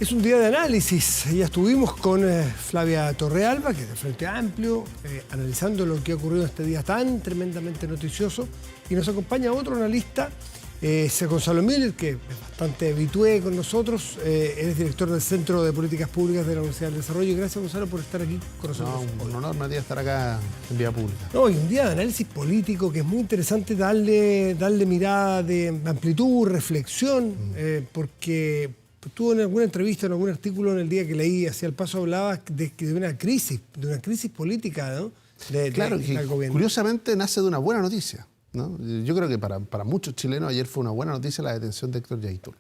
Es un día de análisis. Ya estuvimos con Flavia Torrealba, que es de Frente Amplio, analizando lo que ha ocurrido este día tan tremendamente noticioso. Y nos acompaña otro analista, Gonzalo Miller, que es bastante habitué con nosotros. Él es director del Centro de Políticas Públicas de la Universidad del Desarrollo. Y gracias, Gonzalo, por estar aquí con nosotros. Un honor, Matías, estar acá en Vía Pública. No, y un día de análisis político que es muy interesante darle mirada de amplitud, reflexión, porque tuvo en alguna entrevista, en algún artículo en el día que leí, hacia el paso hablaba de una crisis política, ¿no? Claro, del gobierno. Curiosamente nace de una buena noticia, ¿no? Yo creo que para muchos chilenos ayer fue una buena noticia la detención de Héctor Yaitul.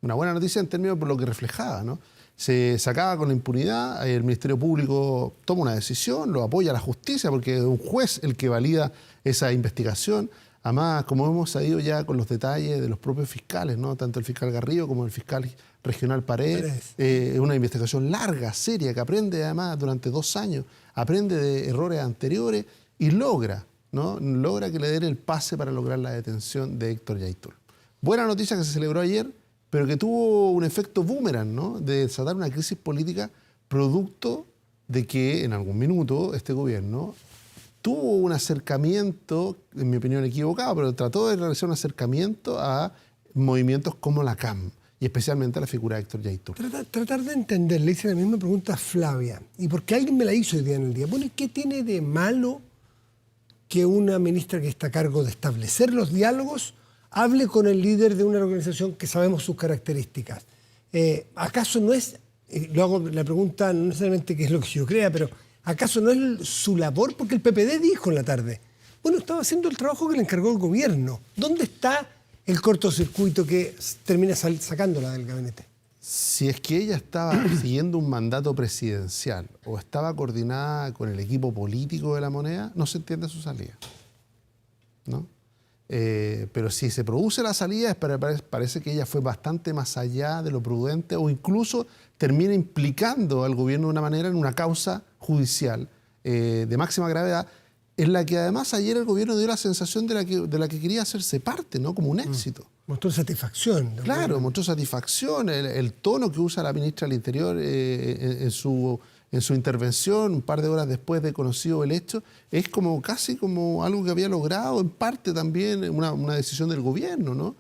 Una buena noticia en términos por lo que reflejaba, ¿no? Se sacaba con la impunidad, el Ministerio Público toma una decisión, lo apoya la justicia porque es un juez el que valida esa investigación. Además, como hemos sabido ya con los detalles de los propios fiscales, ¿no? Tanto el fiscal Garrido como el fiscal regional Paredes, es una investigación larga, seria, que aprende además durante 2 años, aprende de errores anteriores y logra que le den el pase para lograr la detención de Héctor Yaitul. Buena noticia que se celebró ayer, pero que tuvo un efecto boomerang, ¿no? De desatar una crisis política producto de que en algún minuto este gobierno tuvo un acercamiento, en mi opinión equivocado, pero trató de realizar un acercamiento a movimientos como la CAM y especialmente a la figura de Héctor Yaitul. Tratar de entender, le hice la misma pregunta a Flavia, y porque alguien me la hizo hoy día en el día. Bueno, ¿y qué tiene de malo que una ministra que está a cargo de establecer los diálogos hable con el líder de una organización que sabemos sus características? ¿Acaso no es, lo hago la pregunta no necesariamente que es lo que yo crea, pero ¿acaso no es su labor? Porque el PPD dijo en la tarde, bueno, estaba haciendo el trabajo que le encargó el gobierno. ¿Dónde está el cortocircuito que termina sacándola del gabinete? Si es que ella estaba siguiendo un mandato presidencial o estaba coordinada con el equipo político de La Moneda, no se entiende su salida, ¿no? Pero si se produce la salida, parece que ella fue bastante más allá de lo prudente o incluso termina implicando al gobierno de una manera en una causa judicial de máxima gravedad, en la que además ayer el gobierno dio la sensación de la que quería hacerse parte, ¿no? Como un éxito. Mostró satisfacción. Claro, mostró satisfacción. El tono que usa la ministra del Interior en su intervención, un par de horas después de conocido el hecho, es como casi como algo que había logrado, en parte también una decisión del gobierno, ¿no?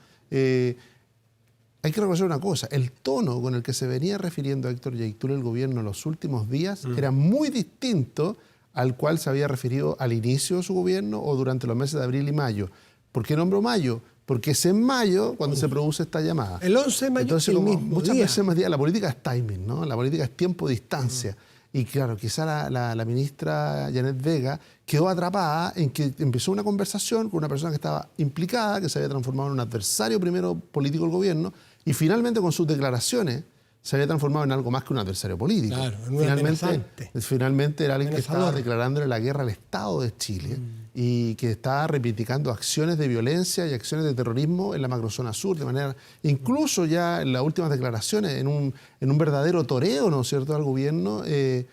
Hay que reconocer una cosa, el tono con el que se venía refiriendo a Héctor Yaitul el gobierno en los últimos días era muy distinto al cual se había referido al inicio de su gobierno o durante los meses de abril y mayo. ¿Por qué nombro mayo? Porque es en mayo cuando se produce esta llamada. El 11 de mayo. Entonces, el mismo muchas día. veces más día, la política es timing, ¿no? La política es tiempo-distancia. Y claro, quizá la ministra Janet Vega quedó atrapada en que empezó una conversación con una persona que estaba implicada, que se había transformado en un adversario primero político del gobierno, y finalmente con sus declaraciones se había transformado en algo más que un adversario político. Claro, en un finalmente era alguien que estaba amenazador, declarándole la guerra al Estado de Chile y que estaba reivindicando acciones de violencia y acciones de terrorismo en la macrozona sur, de manera, incluso ya en las últimas declaraciones, en un verdadero toreo, ¿no es cierto?, al gobierno, él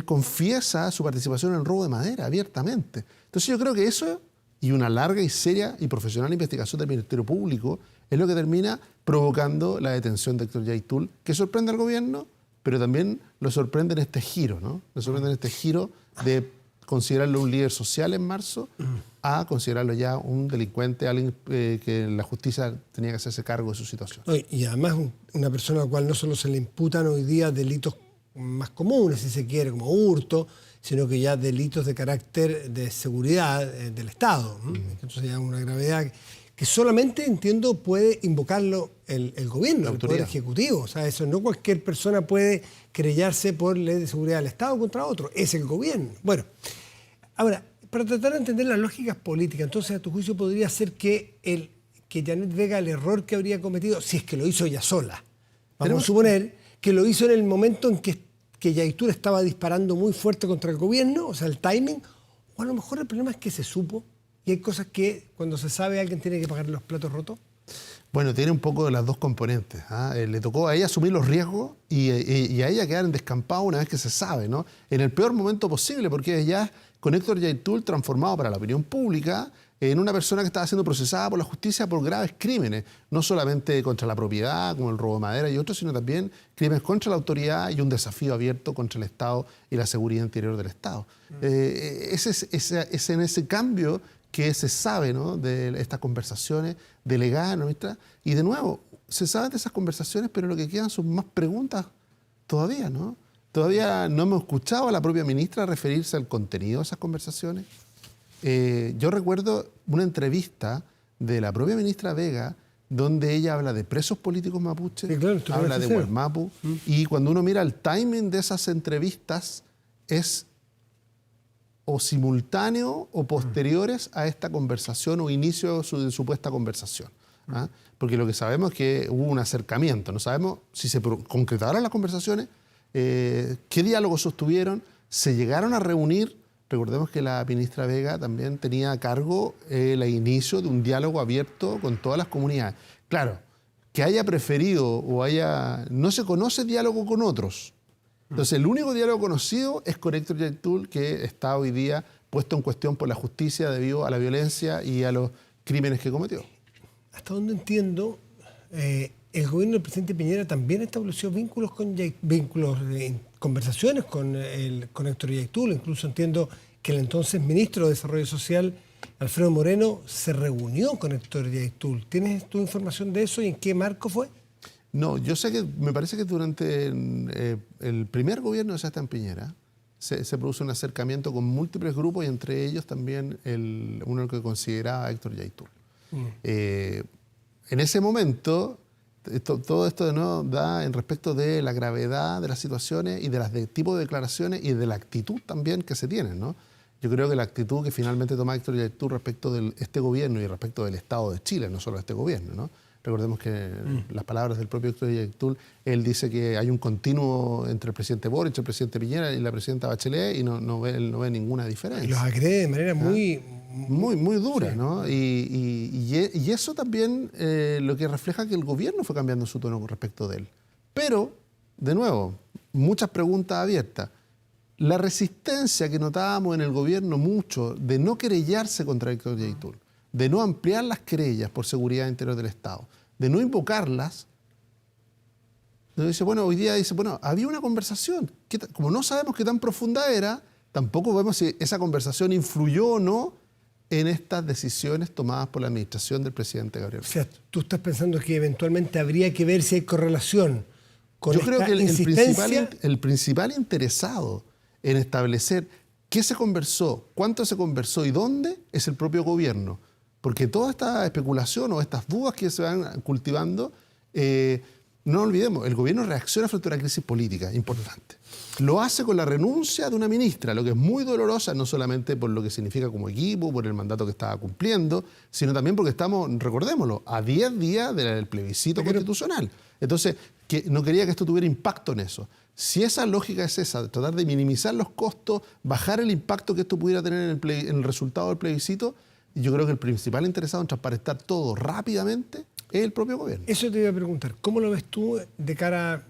confiesa su participación en el robo de madera abiertamente. Entonces yo creo que eso y una larga y seria y profesional investigación del Ministerio Público es lo que termina provocando la detención de Héctor Yaitul, que sorprende al gobierno, pero también lo sorprende en este giro, ¿no? Lo sorprende en este giro de considerarlo un líder social en marzo a considerarlo ya un delincuente, alguien que la justicia tenía que hacerse cargo de su situación. Y además una persona a la cual no solo se le imputan hoy día delitos más comunes, si se quiere, como hurto, sino que ya delitos de carácter de seguridad del Estado. Entonces ya una gravedad que solamente, entiendo, puede invocarlo el gobierno, el Poder Ejecutivo. O sea, eso no cualquier persona puede querellarse por ley de seguridad del Estado contra otro, es el gobierno. Bueno, ahora, para tratar de entender las lógicas políticas, entonces a tu juicio podría ser que Janet Vega, el error que habría cometido, si es que lo hizo ella sola, vamos a suponer que lo hizo en el momento en que Yaitul estaba disparando muy fuerte contra el gobierno, o sea, el timing, o a lo mejor el problema es que se supo y hay cosas que cuando se sabe alguien tiene que pagar los platos rotos. Bueno, tiene un poco de las dos componentes, ¿ah? Le tocó a ella asumir los riesgos y a ella quedar en descampado una vez que se sabe, ¿no? En el peor momento posible, porque ya con Héctor Yaitul transformado para la opinión pública en una persona que estaba siendo procesada por la justicia por graves crímenes, no solamente contra la propiedad, como el robo de madera y otros, sino también crímenes contra la autoridad y un desafío abierto contra el Estado y la seguridad interior del Estado. Es en ese cambio que se sabe, ¿no?, de estas conversaciones delegadas, ¿no?, y de nuevo, se sabe de esas conversaciones, pero lo que quedan son más preguntas todavía, ¿no? Todavía no hemos escuchado a la propia ministra referirse al contenido de esas conversaciones. Yo recuerdo una entrevista de la propia ministra Vega donde ella habla de presos políticos mapuches, sí, claro, habla de Gualmapu, y cuando uno mira el timing de esas entrevistas es o simultáneo o posteriores a esta conversación o inicio de supuesta conversación. ¿Ah? Porque lo que sabemos es que hubo un acercamiento, no sabemos si se concretaron las conversaciones, qué diálogos sostuvieron, se llegaron a reunir. Recordemos que la ministra Vega también tenía a cargo el inicio de un diálogo abierto con todas las comunidades. Claro, que haya preferido o no se conoce diálogo con otros. Entonces, el único diálogo conocido es con Héctor Yaitul, que está hoy día puesto en cuestión por la justicia debido a la violencia y a los crímenes que cometió. Hasta donde entiendo, el gobierno del presidente Piñera también estableció vínculos conversaciones con Héctor Yaitul. Incluso entiendo que el entonces ministro de Desarrollo Social, Alfredo Moreno, se reunió con Héctor Yaitul. ¿Tienes tu información de eso y en qué marco fue? No, yo sé que me parece que durante el primer gobierno de Sebastián Piñera se produce un acercamiento con múltiples grupos y entre ellos también uno que consideraba a Héctor Yaitul. En ese momento, todo esto ¿no?, da en respecto de la gravedad de las situaciones y de las tipo de declaraciones y de la actitud también que se tienen, ¿no? Yo creo que la actitud que finalmente toma Héctor Yaitul respecto de este gobierno y respecto del Estado de Chile, no solo de este gobierno, ¿no? Recordemos que las palabras del propio Héctor Yaitul, él dice que hay un continuo entre el presidente Boric, el presidente Piñera y la presidenta Bachelet y él no ve ninguna diferencia. Y los agrede de manera muy dura, sí, ¿no? Y eso también lo que refleja que el gobierno fue cambiando su tono con respecto de él. Pero, de nuevo, muchas preguntas abiertas. La resistencia que notábamos en el gobierno mucho de no querellarse contra Héctor Yaitul, de no ampliar las querellas por seguridad interior del Estado, de no invocarlas, dice, bueno, hoy día dice, bueno, había una conversación, como no sabemos qué tan profunda era, tampoco vemos si esa conversación influyó o no en estas decisiones tomadas por la administración del presidente Gabriel. O sea, tú estás pensando que eventualmente habría que ver si hay correlación con esta insistencia. Yo creo que el principal interesado en establecer qué se conversó, cuánto se conversó y dónde es el propio gobierno. Porque toda esta especulación o estas dudas que se van cultivando, no olvidemos, el gobierno reacciona frente a una crisis política importante. Lo hace con la renuncia de una ministra, lo que es muy dolorosa, no solamente por lo que significa como equipo, por el mandato que estaba cumpliendo, sino también porque estamos, recordémoslo, a 10 días del plebiscito constitucional. Entonces, que no quería que esto tuviera impacto en eso. Si esa lógica es esa, tratar de minimizar los costos, bajar el impacto que esto pudiera tener en el resultado del plebiscito, yo creo que el principal interesado en transparentar todo rápidamente es el propio gobierno. Eso te iba a preguntar. ¿Cómo lo ves tú de cara?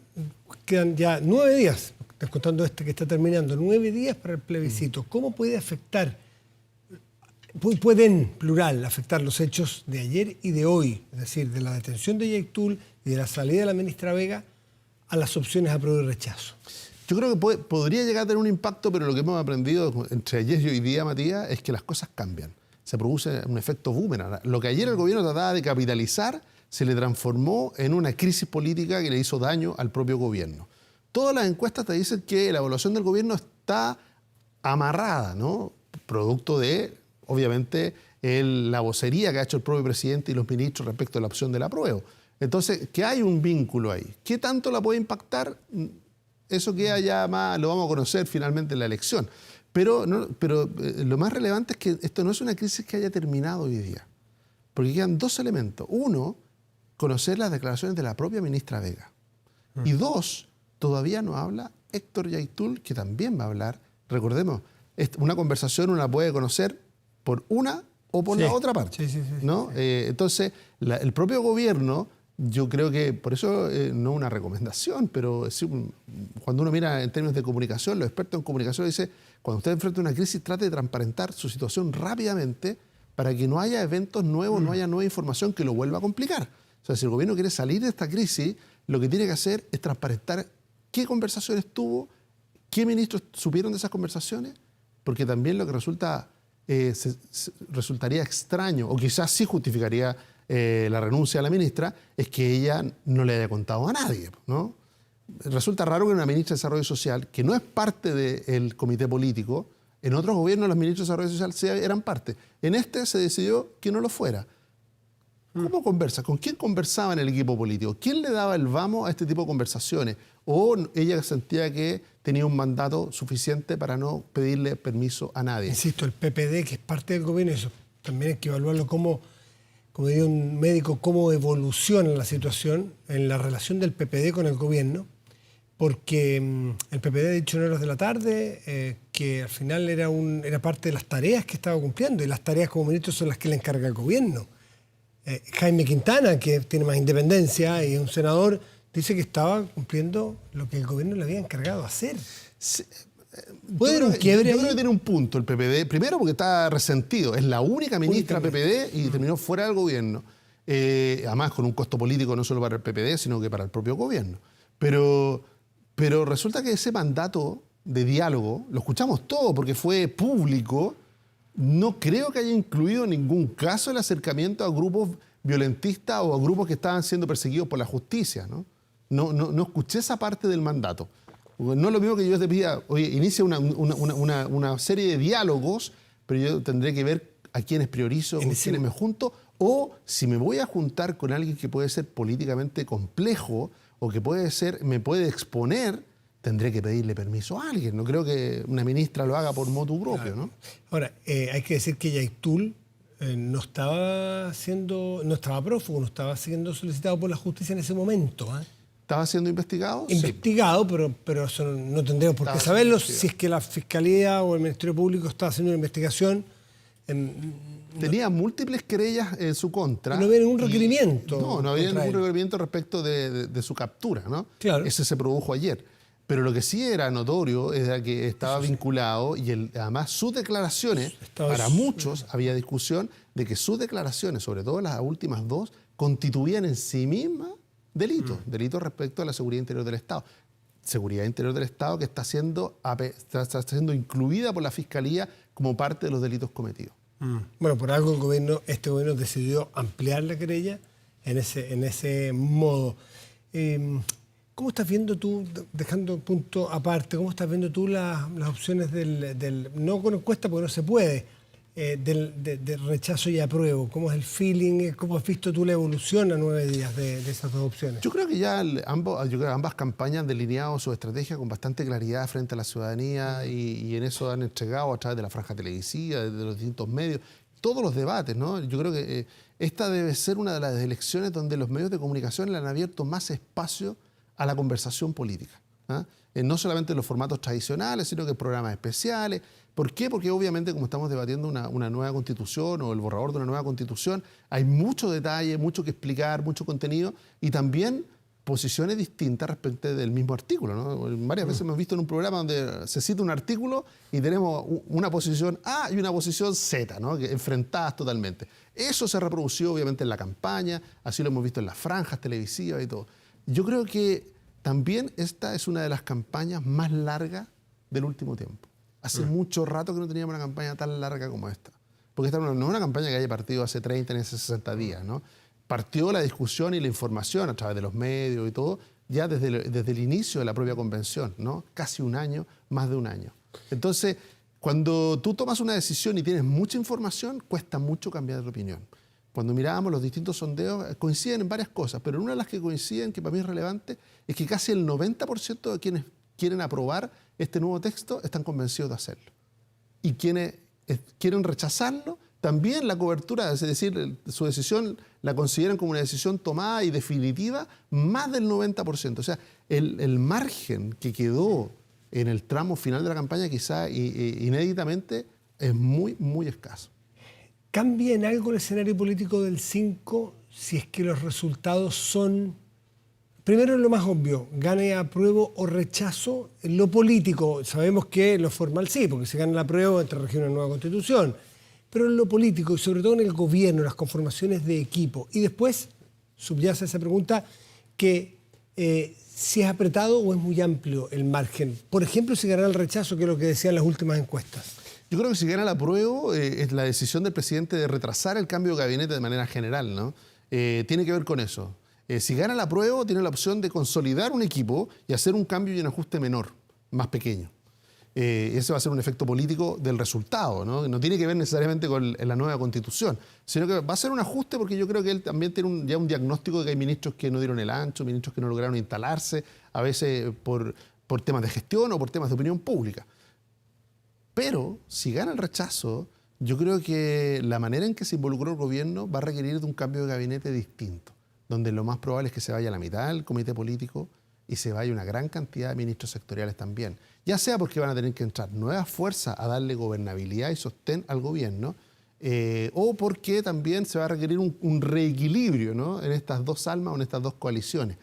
Quedan ya 9 días, estás contando que está terminando, 9 días para el plebiscito. ¿Cómo puede afectar, pueden, plural, afectar los hechos de ayer y de hoy? Es decir, de la detención de Yaitul y de la salida de la ministra Vega a las opciones apruebo y rechazo. Yo creo que podría llegar a tener un impacto, pero lo que hemos aprendido entre ayer y hoy día, Matías, es que las cosas cambian. Se produce un efecto boomerang. Lo que ayer el gobierno trataba de capitalizar se le transformó en una crisis política que le hizo daño al propio gobierno. Todas las encuestas te dicen que la evaluación del gobierno está amarrada, ¿no? Producto de, obviamente, la vocería que ha hecho el propio presidente y los ministros respecto a la opción del apruebo. Entonces, que hay un vínculo ahí. ¿Qué tanto la puede impactar? Eso queda ya más, lo vamos a conocer finalmente en la elección. Pero lo más relevante es que esto no es una crisis que haya terminado hoy día. Porque quedan dos elementos. Uno, conocer las declaraciones de la propia ministra Vega. Y dos, todavía no habla Héctor Yaitul, que también va a hablar. Recordemos, una conversación uno la puede conocer por una o por la otra parte. Sí, ¿no? Entonces, el propio gobierno, yo creo que, por eso no una recomendación, pero sí, cuando uno mira en términos de comunicación, los expertos en comunicación dicen, cuando usted enfrenta una crisis, trate de transparentar su situación rápidamente, para que no haya eventos nuevos, no haya nueva información que lo vuelva a complicar. O sea, si el gobierno quiere salir de esta crisis, lo que tiene que hacer es transparentar qué conversaciones tuvo, qué ministros supieron de esas conversaciones, porque también lo que resultaría extraño, o quizás sí justificaría la renuncia a la ministra, es que ella no le haya contado a nadie, ¿no? Resulta raro que una ministra de Desarrollo Social, que no es parte del comité político, en otros gobiernos los ministros de Desarrollo Social eran parte. En este se decidió que no lo fuera. ¿Cómo conversa? ¿Con quién conversaba en el equipo político? ¿Quién le daba el vamos a este tipo de conversaciones? ¿O ella sentía que tenía un mandato suficiente para no pedirle permiso a nadie? Insisto, el PPD, que es parte del gobierno, eso también hay que evaluarlo como diría un médico, cómo evoluciona la situación en la relación del PPD con el gobierno, porque el PPD ha dicho en horas de la tarde que al final era parte de las tareas que estaba cumpliendo, y las tareas como ministro son las que le encarga el gobierno. Jaime Quintana, que tiene más independencia y es un senador, dice que estaba cumpliendo lo que el gobierno le había encargado hacer. Sí, ¿Puede haber un quiebre? Yo creo que tiene un punto el PPD. Primero porque está resentido. Es la única ministra PPD y terminó fuera del gobierno. Además con un costo político no solo para el PPD, sino que para el propio gobierno. Pero resulta que ese mandato de diálogo, lo escuchamos todo porque fue público, no creo que haya incluido en ningún caso el acercamiento a grupos violentistas o a grupos que estaban siendo perseguidos por la justicia, ¿no? No escuché esa parte del mandato. No es lo mismo que yo te pida, oye, inicia una serie de diálogos, pero yo tendré que ver a quiénes priorizo, con quiénes me junto, o si me voy a juntar con alguien que puede ser políticamente complejo o que me puede exponer, tendré que pedirle permiso a alguien. No creo que una ministra lo haga por motu propio, Claro. ¿no? Ahora, hay que decir que Yaitul no estaba prófugo, no estaba siendo solicitado por la justicia en ese momento, ¿eh? ¿Estaba siendo investigado? Investigado, pero eso no tendríamos por qué saberlo. Si es que la Fiscalía o el Ministerio Público está haciendo una investigación. Tenía múltiples querellas en su contra. No había ningún requerimiento. No había ningún requerimiento respecto de su captura, ¿no? Claro. Ese se produjo ayer. Pero lo que sí era notorio era que estaba vinculado y además sus declaraciones, para muchos había discusión de que sus declaraciones, sobre todo las últimas dos, constituían en sí mismas delitos respecto a la seguridad interior del Estado. Seguridad interior del Estado que está siendo incluida por la Fiscalía como parte de los delitos cometidos. Bueno, por algo este gobierno decidió ampliar la querella en ese modo. ¿Cómo estás viendo tú, dejando punto aparte, cómo estás viendo tú las opciones no con encuesta porque no se puede, del rechazo y apruebo? ¿Cómo es el feeling? ¿Cómo has visto tú la evolución a 9 días de esas dos opciones? Yo creo que ya ambas campañas han delineado su estrategia con bastante claridad frente a la ciudadanía y en eso han entregado a través de la franja televisiva, de los distintos medios, todos los debates, ¿no? Yo creo que esta debe ser una de las elecciones donde los medios de comunicación le han abierto más espacio a la conversación política, ¿ah? No solamente en los formatos tradicionales, sino que en programas especiales. ¿Por qué? Porque obviamente como estamos debatiendo una nueva constitución o el borrador de una nueva constitución, hay mucho detalle, mucho que explicar, mucho contenido y también posiciones distintas respecto del mismo artículo, ¿no? Varias veces hemos visto en un programa donde se cita un artículo y tenemos una posición A y una posición Z, ¿no? Enfrentadas totalmente. Eso se reprodució obviamente en la campaña, así lo hemos visto en las franjas televisivas y todo. Yo creo que también esta es una de las campañas más largas del último tiempo. Hace mucho rato que no teníamos una campaña tan larga como esta. Porque esta no es una campaña que haya partido hace 30, ni hace 60 días, ¿no? Partió la discusión y la información a través de los medios y todo, ya desde el inicio de la propia convención, ¿no? Casi un año, más de un año. Entonces, cuando tú tomas una decisión y tienes mucha información, cuesta mucho cambiar de opinión. Cuando mirábamos los distintos sondeos, coinciden en varias cosas, pero una de las que coinciden, que para mí es relevante, es que casi el 90% de quienes quieren aprobar este nuevo texto están convencidos de hacerlo. Y quienes quieren rechazarlo, también la cobertura, es decir, su decisión la consideran como una decisión tomada y definitiva, más del 90%. O sea, el margen que quedó en el tramo final de la campaña, quizá inéditamente, es muy, muy escaso. ¿Cambia en algo el escenario político del 5 si es que los resultados son, primero lo más obvio, gane apruebo o rechazo? En lo político sabemos que lo formal sí, porque si gana el apruebo te rige una nueva constitución, pero en lo político y sobre todo en el gobierno, las conformaciones de equipo. Y después subyace esa pregunta que si es apretado o es muy amplio el margen. Por ejemplo, si gana el rechazo, que es lo que decían las últimas encuestas. Yo creo que si gana el apruebo es la decisión del presidente de retrasar el cambio de gabinete de manera general, ¿no? Tiene que ver con eso. Si gana el apruebo, tiene la opción de consolidar un equipo y hacer un cambio y un ajuste menor, más pequeño. Ese va a ser un efecto político del resultado, ¿no? No tiene que ver necesariamente con la nueva constitución, sino que va a ser un ajuste porque yo creo que él también tiene ya un diagnóstico de que hay ministros que no dieron el ancho, ministros que no lograron instalarse, a veces por temas de gestión o por temas de opinión pública. Pero si gana el rechazo, yo creo que la manera en que se involucró el gobierno va a requerir de un cambio de gabinete distinto, donde lo más probable es que se vaya la mitad del comité político y se vaya una gran cantidad de ministros sectoriales también. Ya sea porque van a tener que entrar nuevas fuerzas a darle gobernabilidad y sostén al gobierno, o porque también se va a requerir un reequilibrio, ¿no?, en estas dos almas o en estas dos coaliciones.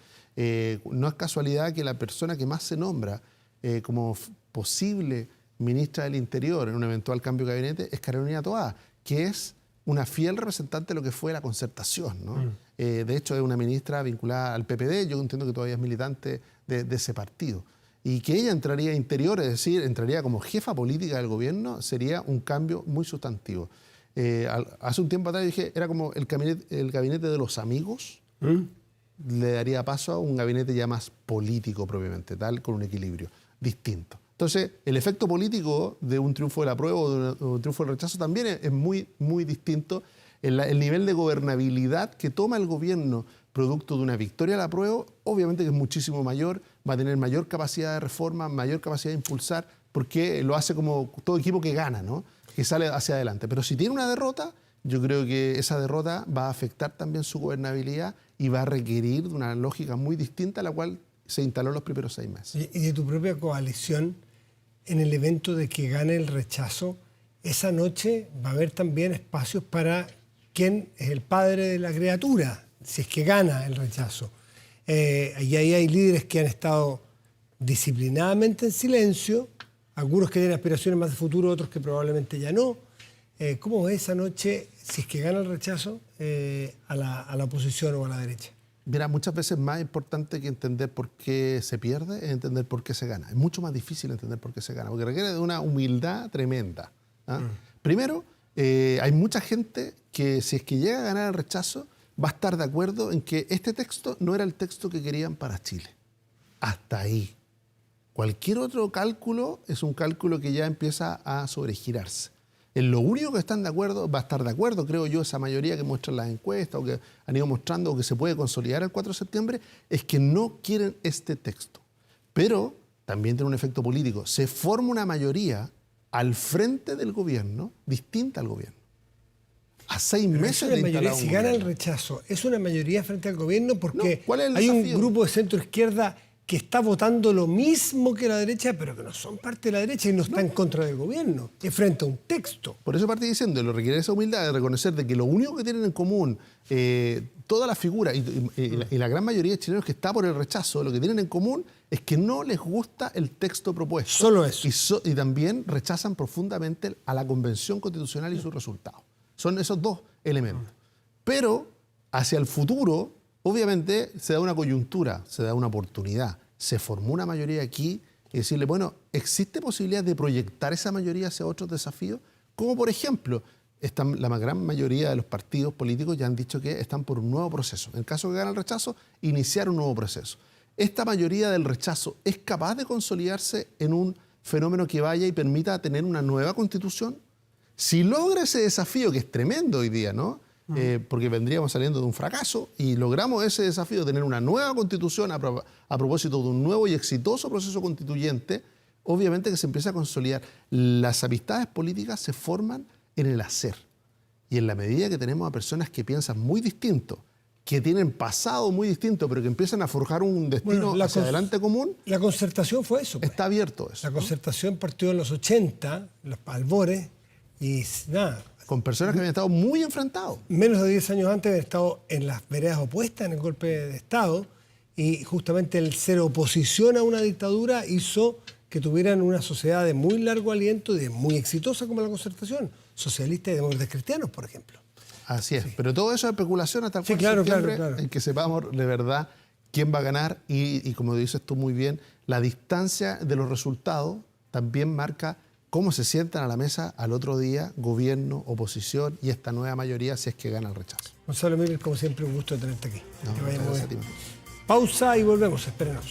No es casualidad que la persona que más se nombra como posible ministra del Interior en un eventual cambio de gabinete es Carolina Toá, que es una fiel representante de lo que fue la concertación, ¿no? De hecho, es una ministra vinculada al PPD, yo entiendo que todavía es militante de ese partido. Y que ella entraría a Interior, es decir, entraría como jefa política del gobierno, sería un cambio muy sustantivo. Hace un tiempo atrás dije, era como el gabinete de los amigos, le daría paso a un gabinete ya más político propiamente tal, con un equilibrio distinto. Entonces, el efecto político de un triunfo del apruebo o de un triunfo del rechazo también es muy, muy distinto. El nivel de gobernabilidad que toma el gobierno producto de una victoria al apruebo, obviamente que es muchísimo mayor, va a tener mayor capacidad de reforma, mayor capacidad de impulsar, porque lo hace como todo equipo que gana, ¿no?, que sale hacia adelante. Pero si tiene una derrota, yo creo que esa derrota va a afectar también su gobernabilidad y va a requerir de una lógica muy distinta a la cual se instaló en los primeros 6 meses. Y de tu propia coalición, en el evento de que gane el rechazo, esa noche va a haber también espacios para quién es el padre de la criatura, si es que gana el rechazo. Y ahí hay líderes que han estado disciplinadamente en silencio, algunos que tienen aspiraciones más de futuro, otros que probablemente ya no. ¿Cómo es esa noche, si es que gana el rechazo, a la oposición o a la derecha? Mira, muchas veces más importante que entender por qué se pierde es entender por qué se gana. Es mucho más difícil entender por qué se gana, porque requiere de una humildad tremenda. Primero, hay mucha gente que si es que llega a ganar el rechazo va a estar de acuerdo en que este texto no era el texto que querían para Chile. Hasta ahí. Cualquier otro cálculo es un cálculo que ya empieza a sobregirarse. En lo único que están de acuerdo, va a estar de acuerdo, creo yo, esa mayoría que muestran las encuestas o que han ido mostrando o que se puede consolidar el 4 de septiembre, es que no quieren este texto. Pero también tiene un efecto político. Se forma una mayoría al frente del gobierno, distinta al gobierno. A 6 meses de instalar un si gana el gobierno. rechazo, ¿es una mayoría frente al gobierno? Porque No, ¿cuál es el hay un desafío? grupo de centro-izquierda que está votando lo mismo que la derecha, pero que no son parte de la derecha y no está en contra del gobierno. Es frente a un texto. Por eso partí diciendo, lo requiere esa humildad de reconocer de que lo único que tienen en común todas las figuras y la gran mayoría de chilenos que está por el rechazo, lo que tienen en común es que no les gusta el texto propuesto. Solo eso. Y también rechazan profundamente a la Convención Constitucional y sus resultados. Son esos dos elementos. Pero hacia el futuro, obviamente, se da una coyuntura, se da una oportunidad. Se formó una mayoría aquí y decirle, bueno, ¿existe posibilidad de proyectar esa mayoría hacia otros desafíos? Como por ejemplo, la gran mayoría de los partidos políticos ya han dicho que están por un nuevo proceso. En el caso que gana el rechazo, iniciar un nuevo proceso. ¿Esta mayoría del rechazo es capaz de consolidarse en un fenómeno que vaya y permita tener una nueva constitución? Si logra ese desafío, que es tremendo hoy día, ¿no? Porque vendríamos saliendo de un fracaso y logramos ese desafío de tener una nueva constitución a propósito de un nuevo y exitoso proceso constituyente, obviamente que se empieza a consolidar. Las amistades políticas se forman en el hacer. Y en la medida que tenemos a personas que piensan muy distinto, que tienen pasado muy distinto, pero que empiezan a forjar un destino hacia adelante común. La concertación fue eso. Pues. Está abierto eso. La concertación partió en los 80, los albores, y nada. Con personas que habían estado muy enfrentados. Menos de 10 años antes habían estado en las veredas opuestas en el golpe de Estado y justamente el ser oposición a una dictadura hizo que tuvieran una sociedad de muy largo aliento y de muy exitosa como la concertación. socialistas y demócratas cristianos, por ejemplo. Así es, pero todo eso es especulación hasta el Sí, 4 de septiembre, claro. en que sepamos de verdad quién va a ganar y como dices tú muy bien, la distancia de los resultados también marca cómo se sientan a la mesa al otro día gobierno, oposición y esta nueva mayoría si es que gana el rechazo. Gonzalo Miller, como siempre, un gusto tenerte aquí. No, Que vaya muy gracias a bien. ti. Pausa y volvemos, espérenos.